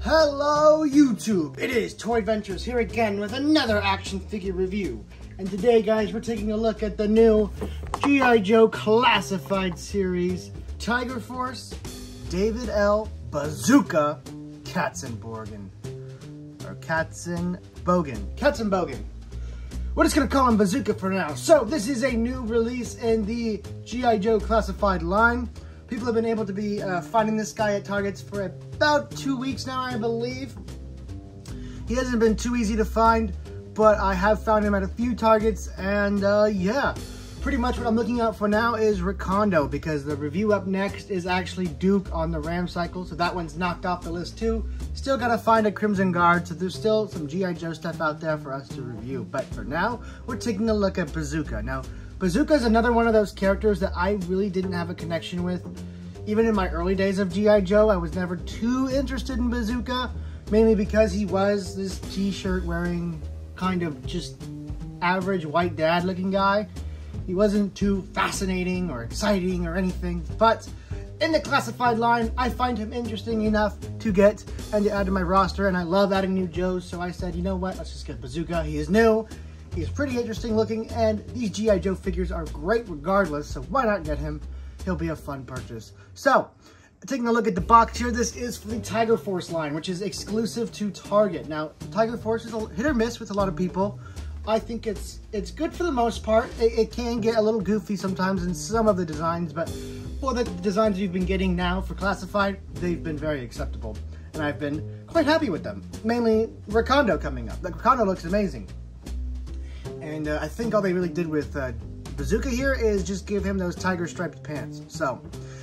Hello YouTube, it is Toy Ventures here again with another action figure review. And today guys, we're taking a look at the new G.I. Joe Classified Series Tiger Force David L. Bazooka Katzenbogen. We're just going to call him Bazooka for now. So this is a new release in the G.I. Joe Classified line. People have been able to be finding this guy at Targets for about 2 weeks now, I believe. He hasn't been too easy to find, but I have found him at a few Targets, and yeah. Pretty much what I'm looking out for now is Recondo, because the review up next is actually Duke on the Ram Cycle, so that one's knocked off the list too. Still gotta find a Crimson Guard, so there's still some G.I. Joe stuff out there for us to review. But for now, we're taking a look at Bazooka. Now, Bazooka is another one of those characters that I really didn't have a connection with. Even in my early days of G.I. Joe, I was never too interested in Bazooka, mainly because he was this t-shirt wearing kind of just average white dad looking guy. He wasn't too fascinating or exciting or anything, but in the Classified line, I find him interesting enough to get and to add to my roster, and I love adding new Joes, so I said, you know what, let's just get Bazooka. He is new. He's pretty interesting looking, and these G.I. Joe figures are great regardless, so why not get him? He'll be a fun purchase. So, taking a look at the box here, this is for the Tiger Force line, which is exclusive to Target. Now, Tiger Force is a hit or miss with a lot of people. I think it's good for the most part. It can get a little goofy sometimes in some of the designs, but for the designs you've been getting now for Classified, they've been very acceptable, and I've been quite happy with them. Mainly Recondo coming up. Like, Recondo looks amazing. And I think all they really did with Bazooka here is just give him those tiger striped pants. So,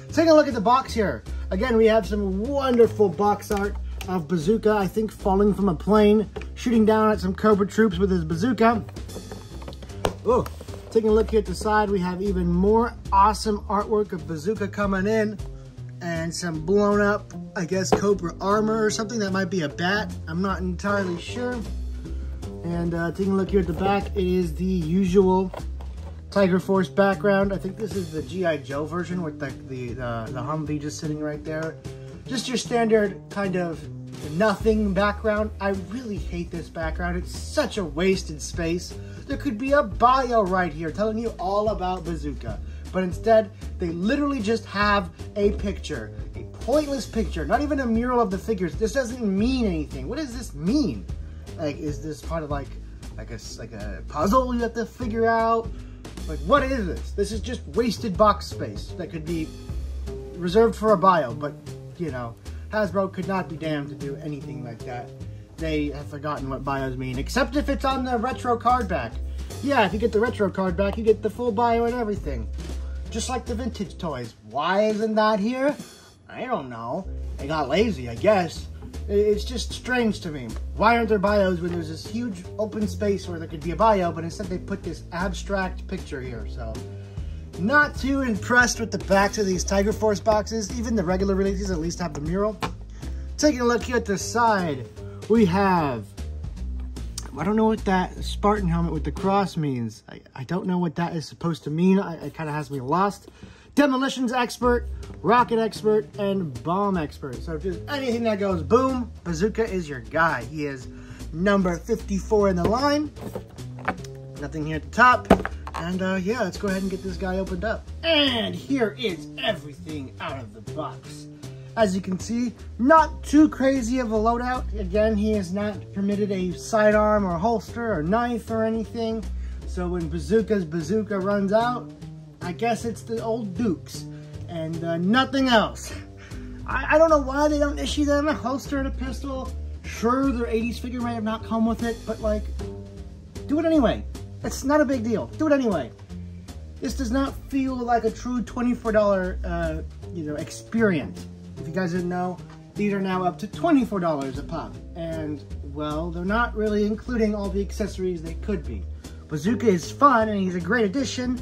taking a look at the box here. Again, we have some wonderful box art of Bazooka, I think falling from a plane, shooting down at some Cobra troops with his bazooka. Oh, taking a look here at the side, we have even more awesome artwork of Bazooka coming in, and some blown up, I guess, Cobra armor or something. That might be a bat. I'm not entirely sure. And taking a look here at the back, it is the usual Tiger Force background. I think this is the G.I. Joe version with the Humvee just sitting right there. Just your standard kind of nothing background. I really hate this background. It's such a wasted space. There could be a bio right here telling you all about Bazooka. But instead, they literally just have a picture. A pointless picture. Not even a mural of the figures. This doesn't mean anything. What does this mean? Like, is this part of like a puzzle you have to figure out? Like, what is this? This is just wasted box space that could be reserved for a bio, but, you know, Hasbro could not be damned to do anything like that. They have forgotten what bios mean, except if it's on the retro card back. Yeah, if you get the retro card back, you get the full bio and everything. Just like the vintage toys. Why isn't that here? I don't know. They got lazy, I guess. It's just strange to me. Why aren't there bios when there's this huge open space where there could be a bio, but instead they put this abstract picture here? So, not too impressed with the backs of these Tiger Force boxes. Even the regular releases at least have the mural. Taking a look here at the side, we have, I don't know what that Spartan helmet with the cross means. I don't know what that is supposed to mean. It kind of has me lost. Demolitions expert, rocket expert, and bomb expert. So if there's anything that goes boom, Bazooka is your guy. He is number 54 in the line. Nothing here at the top. And yeah, let's go ahead and get this guy opened up. And here is everything out of the box. As you can see, not too crazy of a loadout. Again, he is not permitted a sidearm or holster or knife or anything. So when Bazooka's bazooka runs out, I guess it's the old Dukes and nothing else. I don't know why they don't issue them a holster and a pistol. Sure, their 80s figure may have not come with it, but like, do it anyway. It's not a big deal. Do it anyway. This does not feel like a true $24 you know, experience. If you guys didn't know, these are now up to $24 a pop. And, well, they're not really including all the accessories they could be. Bazooka is fun and he's a great addition,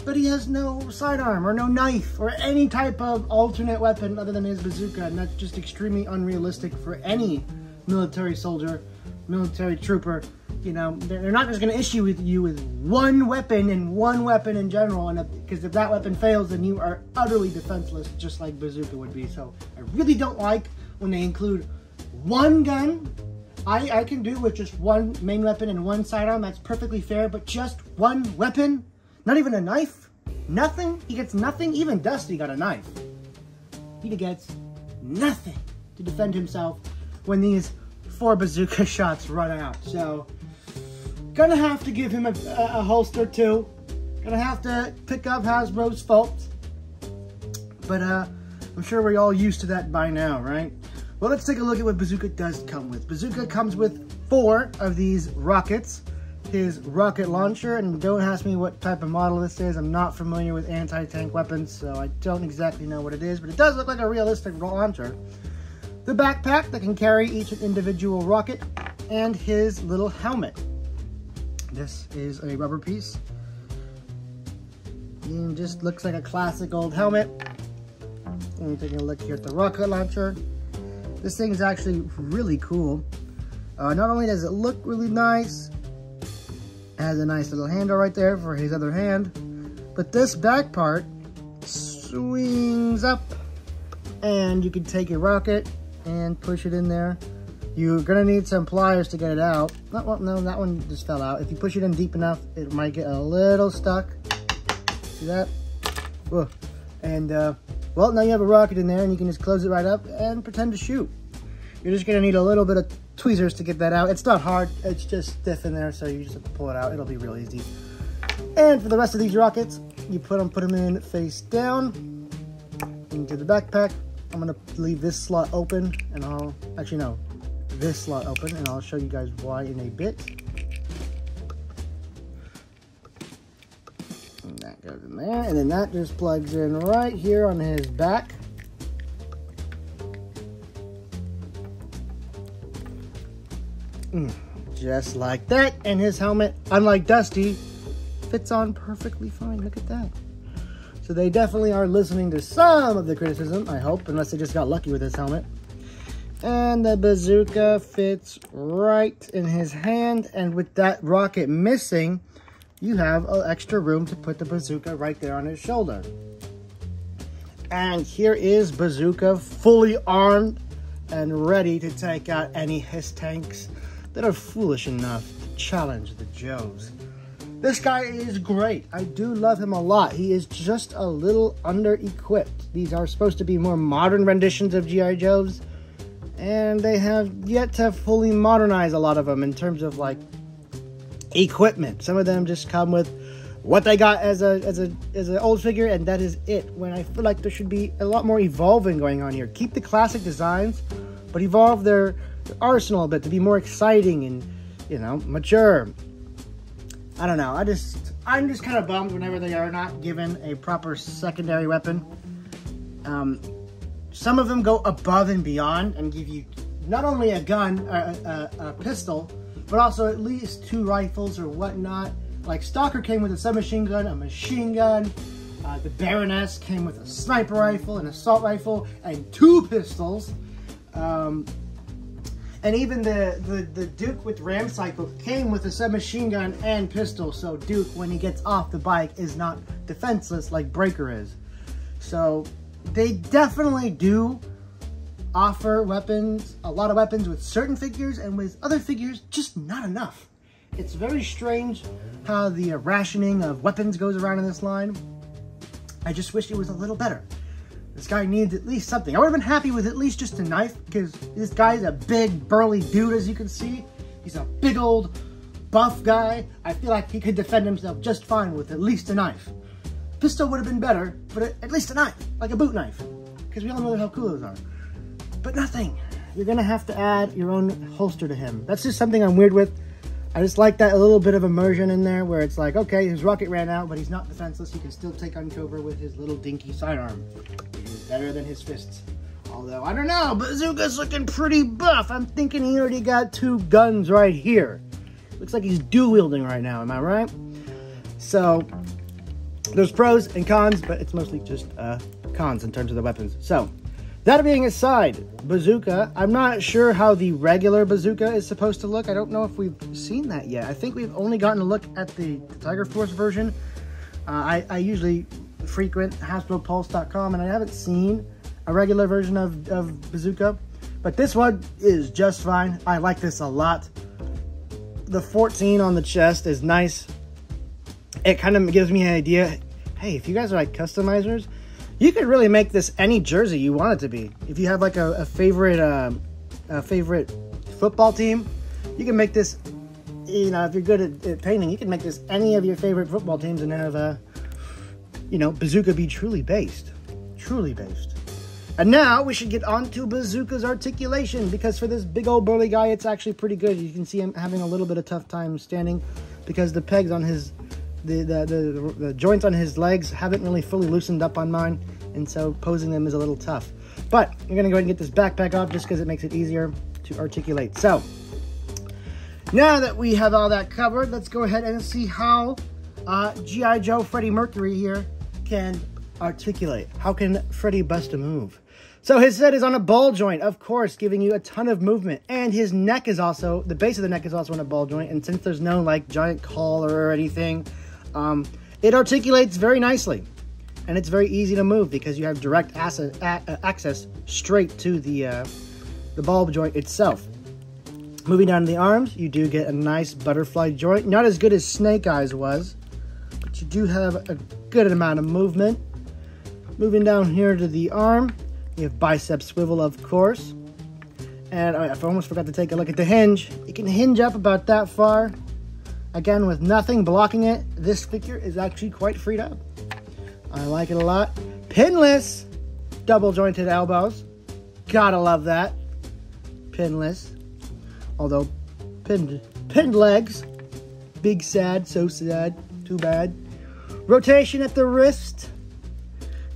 but he has no sidearm or no knife or any type of alternate weapon other than his bazooka, and that's just extremely unrealistic for any military soldier, military trooper. You know, they're not just going to issue with you with one weapon and one weapon in general, and because if that weapon fails, then you are utterly defenseless, just like Bazooka would be. So I really don't like when they include one gun, I can do with just one main weapon and one sidearm. That's perfectly fair, but just one weapon? Not even a knife? Nothing? He gets nothing? Even Dusty got a knife. He gets nothing to defend himself when these 4 bazooka shots run out. So, gonna have to give him a holster too. Gonna have to pick up Hasbro's fault. But I'm sure we're all used to that by now, right? Well, let's take a look at what Bazooka does come with. Bazooka comes with 4 of these rockets. His rocket launcher, and don't ask me what type of model this is. I'm not familiar with anti-tank weapons, so I don't exactly know what it is, but it does look like a realistic launcher. The backpack that can carry each individual rocket, and his little helmet. This is a rubber piece. And just looks like a classic old helmet. And taking a look here at the rocket launcher. This thing is actually really cool. Not only does it look really nice, it has a nice little handle right there for his other hand, but this back part swings up and you can take a rocket and push it in there. You're gonna need some pliers to get it out. No, that one just fell out. If you push it in deep enough, it might get a little stuck. See that? Whoa. And well, now you have a rocket in there and you can just close it right up and pretend to shoot. You're just gonna need a little bit of tweezers to get that out. It's not hard, it's just stiff in there, so you just have to pull it out. It'll be real easy. And for the rest of these rockets, you put them in face down into the backpack. I'm gonna leave this slot open, and this slot open, and I'll show you guys why in a bit. And that goes in there, and then that just plugs in right here on his back. Just like that, and his helmet, unlike Dusty, fits on perfectly fine. Look at that. So they definitely are listening to some of the criticism, I hope, unless they just got lucky with his helmet. And the bazooka fits right in his hand, and with that rocket missing, you have extra room to put the bazooka right there on his shoulder. And here is Bazooka, fully armed and ready to take out any Hiss tanks that are foolish enough to challenge the Joes. This guy is great. I do love him a lot. He is just a little under-equipped. These are supposed to be more modern renditions of G.I. Joes, and they have yet to fully modernize a lot of them in terms of, like, equipment. Some of them just come with what they got as an old figure, and that is it. When I feel like there should be a lot more evolving going on here. Keep the classic designs, but evolve their arsenal a bit to be more exciting and, you know, mature. I don't know. I'm just kind of bummed whenever they are not given a proper secondary weapon. Some of them go above and beyond and give you not only a gun, a pistol, but also at least 2 rifles or whatnot. Like Stalker came with a submachine gun, a machine gun. The Baroness came with a sniper rifle, an assault rifle, and 2 pistols. And even the Duke with Ram Cycle came with a submachine gun and pistol. So Duke, when he gets off the bike, is not defenseless like Breaker is. So they definitely do offer weapons, a lot of weapons with certain figures, and with other figures, just not enough. It's very strange how the rationing of weapons goes around in this line. I just wish it was a little better. This guy needs at least something. I would have been happy with at least just a knife, because this guy's a big, burly dude, as you can see. He's a big old buff guy. I feel like he could defend himself just fine with at least a knife. Pistol would have been better, but at least a knife, like a boot knife, because we all know how cool those are. But nothing. You're gonna have to add your own holster to him. That's just something I'm weird with. I just like that a little bit of immersion in there, where it's like, okay, his rocket ran out, but he's not defenseless. He can still take on Cobra with his little dinky sidearm. Which is better than his fists. Although, I don't know, Bazooka's looking pretty buff. I'm thinking he already got 2 guns right here. Looks like he's dual wielding right now, am I right? So, there's pros and cons, but it's mostly just cons in terms of the weapons. So, that being aside, Bazooka, I'm not sure how the regular Bazooka is supposed to look. I don't know if we've seen that yet. I think we've only gotten a look at the Tiger Force version. I usually frequent HasbroPulse.com, and I haven't seen a regular version of Bazooka. But this one is just fine. I like this a lot. The 14 on the chest is nice. It kind of gives me an idea. Hey, if you guys are like customizers, you could really make this any jersey you want it to be. If you have like a favorite football team, you can make this. You know, if you're good at painting, you can make this any of your favorite football teams and have you know, Bazooka be truly based. Truly based. And now we should get on to Bazooka's articulation, because for this big old burly guy, it's actually pretty good. You can see him having a little bit of tough time standing because the pegs on his, the joints on his legs haven't really fully loosened up on mine, and so posing them is a little tough. But you're gonna go ahead and get this backpack off just because it makes it easier to articulate. So now that we have all that covered, let's go ahead and see how G.I. Joe Freddie Mercury here can articulate. How can Freddie bust a move? So his head is on a ball joint, of course, giving you a ton of movement. And his neck is also, the base of the neck is also on a ball joint. And since there's no like giant collar or anything, it articulates very nicely. And it's very easy to move because you have direct access straight to the ball joint itself. Moving down to the arms, you do get a nice butterfly joint. Not as good as Snake Eyes was, but you do have a good amount of movement. Moving down here to the arm, you have bicep swivel, of course. And I almost forgot to take a look at the hinge. You can hinge up about that far. Again, with nothing blocking it, this figure is actually quite freed up. I like it a lot. Pinless, double jointed elbows. Gotta love that. Pinless. Although, pinned legs. Big sad, so sad, too bad. Rotation at the wrist.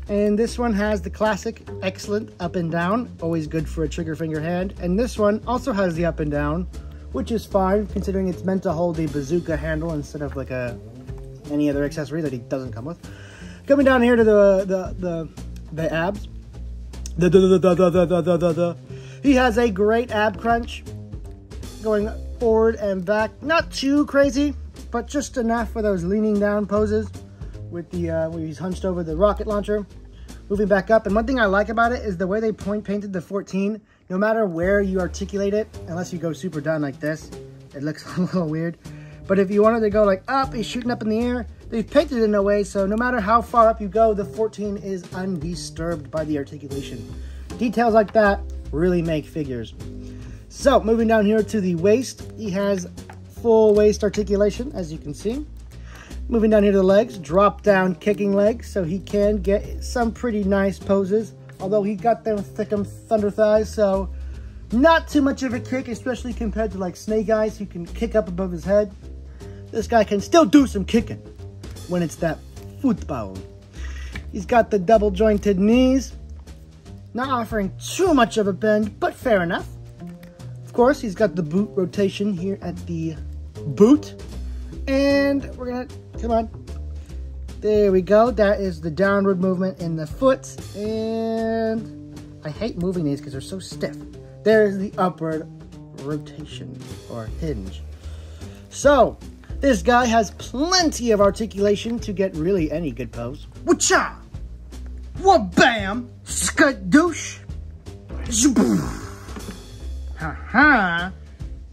And this one has the classic excellent up and down, always good for a trigger finger hand. And this one also has the up and down, which is fine considering it's meant to hold the bazooka handle instead of like any other accessory that he doesn't come with. Coming down here to the abs, he has a great ab crunch, going forward and back, not too crazy, but just enough for those leaning down poses with the where he's hunched over the rocket launcher. Moving back up, and one thing I like about it is the way they painted the 14. No matter where you articulate it, unless you go super down like this, it looks a little weird. But if you wanted to go like up, he's shooting up in the air. They've painted it in a way so no matter how far up you go, the 14 is undisturbed by the articulation. Details like that really make figures. So moving down here to the waist, he has full waist articulation, as you can see. Moving down here to the legs, drop down kicking legs, so he can get some pretty nice poses. Although he got them thickum thunder thighs, so not too much of a kick, especially compared to like Snake Eyes, who can kick up above his head. This guy can still do some kicking when it's that football. He's got the double jointed knees, not offering too much of a bend, but fair enough. Of course, he's got the boot rotation here at the boot. And we're gonna, come on. There we go. That is the downward movement in the foot. And I hate moving these because they're so stiff. There's the upward rotation or hinge. So, this guy has plenty of articulation to get really any good pose. Wacha! Wabam! Skadoosh! Ha-ha!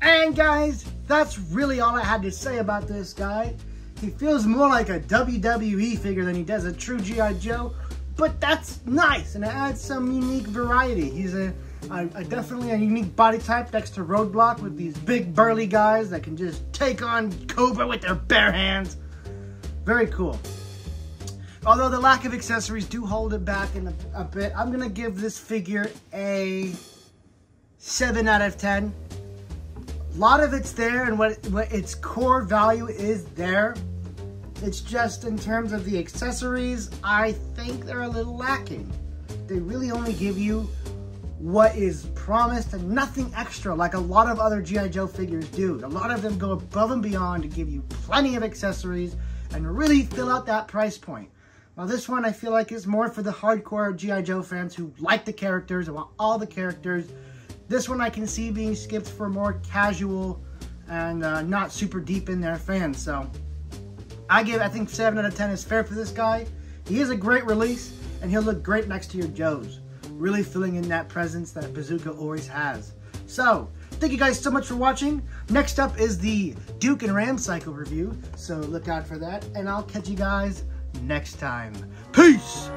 And guys, that's really all I had to say about this guy. He feels more like a WWE figure than he does a true G.I. Joe, but that's nice, and it adds some unique variety. He's definitely a unique body type next to Roadblock with these big burly guys that can just take on Cobra with their bare hands. Very cool. Although the lack of accessories do hold it back in a bit, I'm going to give this figure a 7 out of 10. A lot of it's there, and what its core value is there. It's just in terms of the accessories, I think they're a little lacking. They really only give you what is promised and nothing extra like a lot of other G.I. Joe figures do. A lot of them go above and beyond to give you plenty of accessories and really fill out that price point. Now this one I feel like is more for the hardcore G.I. Joe fans who like the characters and want all the characters. This one I can see being skipped for more casual and not super deep in their fans. So I think 7 out of 10 is fair for this guy. He is a great release and he'll look great next to your Joes. really filling in that presence that Bazooka always has. So, thank you guys so much for watching. Next up is the Duke and Ram Cycle review, so look out for that, and I'll catch you guys next time. Peace!